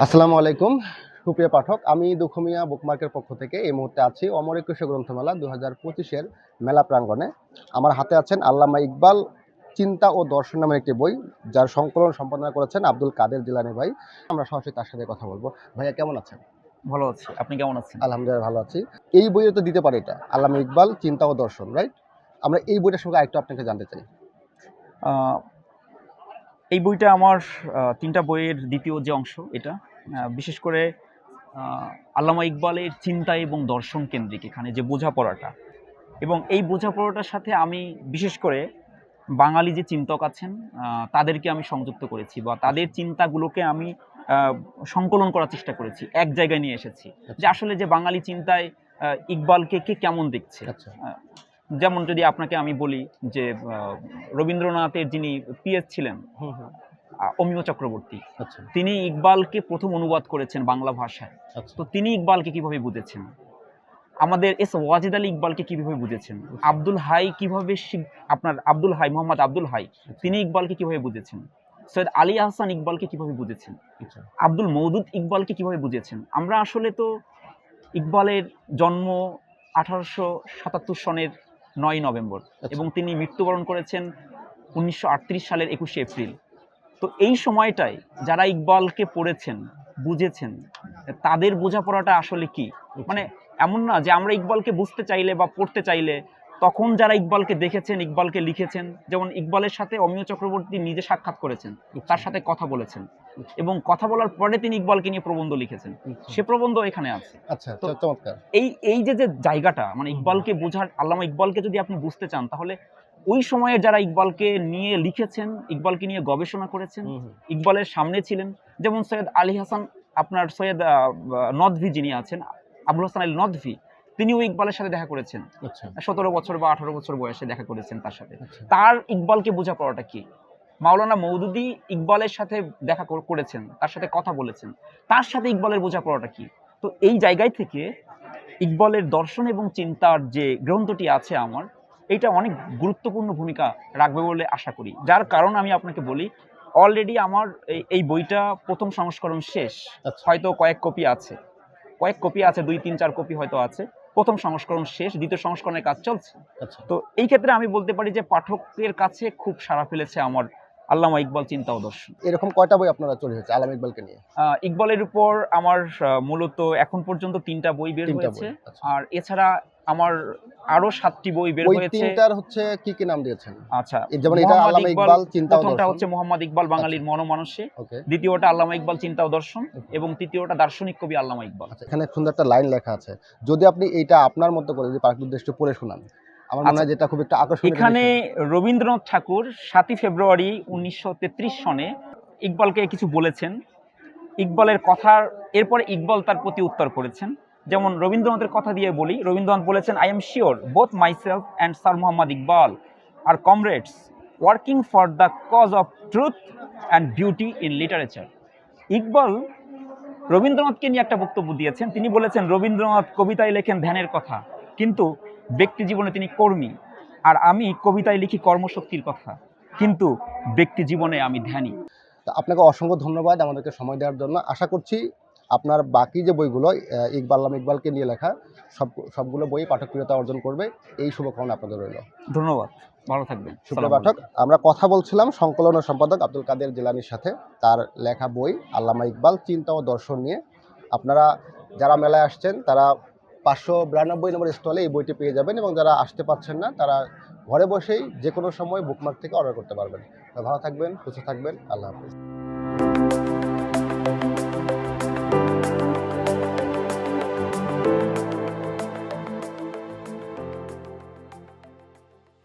আসসালামু আলাইকুম সুপ্রিয় পাঠক, আমি দুখুমিয়া বুকমার্কের পক্ষ থেকে এই মুহূর্তে আছি অমর একুশে গ্রন্থমেলা 2025-এর মেলা প্রাঙ্গণে। আমার হাতে আছেন আল্লামা ইকবাল চিন্তা ও দর্শন নামের একটি বই, যার সংকলন সম্পাদনা করেছেন আব্দুল কাদের জিলানী ভাই। আমরা সরাসরি তার সাথে কথা বলবো। ভাইয়া কেমন আছেন? ভালো আছি। আপনি কেমন আছেন? আলহামদুলিল্লাহ ভালো আছি। এই বইয়ে তো দিতে পারে এটা আল্লামা ইকবাল চিন্তা ও দর্শন, রাইট? আমরা এই বইটার সঙ্গে আরেকটু আপনাকে জানতে চাই। আ এই বইটা আমার ৩ টা বইয়ের দ্বিতীয় যে অংশ এটা। বিশেষ করে আ আল্লামা ইকবালের চিন্তা এবং দর্শন কেন্দ্রিক এখানে যে বোঝাপড়াটা এবং এই বোঝাপড়াটার সাথে আমি বিশেষ করে বাঙালি যে চিন্তক আছেন তাদেরকে আমি সংযুক্ত করেছি বা তাদের চিন্তাগুলোকে আমি আ সংকলন করার চেষ্টা করেছি। এক জায়গায় নিয়ে এসেছি। যে আসলে যে বাঙালি চিন্তায় ইকবালকে কে কেমন দেখছে? আচ্ছা। আ যেমন যদি আপনাকে আমি বলি যে রবীন্দ্রনাথের যিনি পিএস ছিলেন হুম হুম। অমিয় চক্রবর্তী, আচ্ছা তিনি ইকবালকে প্রথম অনুবাদ করেছেন বাংলা ভাষায়। আচ্ছা তো তিনি ইকবালকে কিভাবে বুঝেছেন? আমাদের এস ওয়াজেদ আলী ইকবালকে কিভাবে বুঝেছেন? আব্দুল হাই কিভাবে আপনার আব্দুল হাই, মোহাম্মদ আব্দুল হাই তিনি ইকবালকে কিভাবে বুঝেছেন? সৈয়দ আলী আহসান ইকবালকে কিভাবে বুঝেছেন? আচ্ছা আব্দুল মওদুদ ইকবালকে কিভাবে বুঝেছেন? আমরা আসলে তো ইকবালের জন্ম ১৮৭৭ সনের ৯ নভেম্বর আচ্ছা এবং তিনি মৃত্যুবরণ করেছেন ১৯৩৮ সালের ২১শে এপ্রিল। তো এই সময়টায় যারা ইকবালকে পড়েছেন, বুঝেছেন, তাদের বোঝাপড়াটা আসলে কি? মানে এমন না যে আমরা ইকবালকে বুঝতে চাইলে বা পড়তে চাইলে তখন যারা ইকবালকে দেখেছেন, ইকবালকে লিখেছেন, যেমন ইকবালের সাথে অমিয় চক্রবর্তী নিজে সাক্ষাৎ করেছেন, তার সাথে কথা বলেছেন এবং কথা বলার পরে তিনি ইকবালকে নিয়ে প্রবন্ধ লিখেছেন। সে প্রবন্ধ এখানে আছে। আচ্ছা তো চমৎকার। এই যে জায়গাটা মানে ইকবালকে বোঝার, আল্লামা ইকবালকে যদি আপনি বুঝতে চান তাহলে ওই সময়ের যারা ইকবালকে নিয়ে লিখেছেন, ইকবালকে নিয়ে গবেষণা করেছেন, হুম হুম। ইকবালের সামনে ছিলেন, যেমন সৈয়দ আলী হাসান, আপনার সৈয়দ নদভী যিনি আছেন, আবুল হাসান আল নদভী, তিনিও ইকবালের সাথে দেখা করেছেন। আচ্ছা ১৭ বছর বা ১৮ বছর বয়সে দেখা করেছেন তার সাথে। আচ্ছা তার ইকবালকে বোঝাপড়াটা কি? মাওলানা মওদুদী ইকবালের সাথে দেখা করেছেন, তার সাথে কথা বলেছেন। তার সাথে ইকবালের বোঝাপড়াটা কি? তো এই জায়গায় থেকে ইকবালের দর্শন এবং চিন্তার যে গ্রন্থটি আছে আমার, এইটা অনেক গুরুত্বপূর্ণ ভূমিকা রাখবে বলে আশা করি। যার কারণ আমি আপনাকে বলি, অলরেডি আমার এই বইটা ১ম সংস্করণ শেষ। আচ্ছা হয়তো কয়েক কপি আছে। কয়েক কপি আছে, ২, ৩, ৪ কপি হয়তো আছে। ১ম সংস্করণ শেষ, ২য় সংস্করণের কাজ চলছে। আচ্ছা। তো এই ক্ষেত্রে আমি বলতে পারি যে পাঠকের কাছে খুব সাড়া ফেলেছে আমার আল্লামা ইকবাল চিন্তা ও দর্শন। এরকম কয়টা বই আপনারা তৈরি হয়েছে আলাম ইকবালকে নিয়ে? ইকবালের উপর আমার মূলত এখন পর্যন্ত ৩ টা বই বের ৩ টা হয়েছে। বই। আচ্ছা। আর এছাড়া আমার আরো ৭ টি বই বের ওই হয়েছে। ৩ টার হচ্ছে কি নাম দিয়েছেন? আচ্ছা, যেমন এটা মোহাম্মদ আল্লামা ইকবাল, ইকবাল চিন্তা ও ১ম টা দর্শন। হচ্ছে মোহাম্মদ ইকবাল আচ্ছা, বাঙালির মনমানসে, ওকে। ২য় টা আল্লামা ইকবাল চিন্তা ও দর্শন ওকে। এবং ৩য় টা দার্শনিক কবি আল্লামা ইকবাল। আচ্ছা, এখানে সুন্দর একটা লাইন লেখা আছে। যদি আপনি এইটা আপনার মতো করে যদি পাঠক উদ্দেশ্যে পড়ে শোনান, আমার মনে আচ্ছা, হয় যে এটা খুব একটা আকর্ষণীয় একটা এখানে বিষয়। রবীন্দ্রনাথ ঠাকুর ৭ই ফেব্রুয়ারি ১৯৩৩ সনে ইকবালকে কিছু বলেছেন। ইকবালের কথার এরপরে ইকবাল তার প্রতি উত্তর করেছেন। যেমন রবীন্দ্রনাথের কথা দিয়ে বলি, রবীন্দ্রনাথ বলেছেন, "I am sure both myself and Sir Muhammad Iqbal are comrades working for the cause of truth and beauty in literature." Iqbal রবীন্দ্রনাথকে নিয়ে একটা বক্তব্য দিয়েছেন। তিনি বলেছেন, রবীন্দ্রনাথ কবিতায় লেখেন ধ্যানের কথা, কিন্তু ব্যক্তি জীবনে তিনি কর্মী। আর আমি কবিতায় লিখি কর্মশক্তির কথা, কিন্তু ব্যক্তি জীবনে আমি ধ্যানী। তো আপনাকে অসংখ্য ধন্যবাদ আমাদেরকে সময় দেওয়ার জন্য। আশা করছি আপনার বাকি যে বইগুলো আল্লামা ইকবালকে নিয়ে লেখা সবগুলো বই পাঠকপ্রিয়তা অর্জন করবে। এই শুভকামনা আপনাদের রইল। ধন্যবাদ। ভালো থাকবেন। সুপ্রিয় আসসালামু পাঠক, আলাইকুম। আমরা কথা বলছিলাম সংকলন ও সম্পাদক আব্দুল কাদের জিলানীর সাথে, তার লেখা বই আল্লামা ইকবাল চিন্তা ও দর্শন নিয়ে। আপনারা যারা মেলায় আসছেন তারা ৫৯২ নম্বর স্টলে এই বইটি পেয়ে যাবেন এবং যারা আসতে পারছেন না তারা ঘরে বসেই যে কোনো সময় বুকমার্ক থেকে অর্ডার করতে পারবেন। ভালো থাকবেন, সুস্থ থাকবেন। আল্লাহ হাফেজ।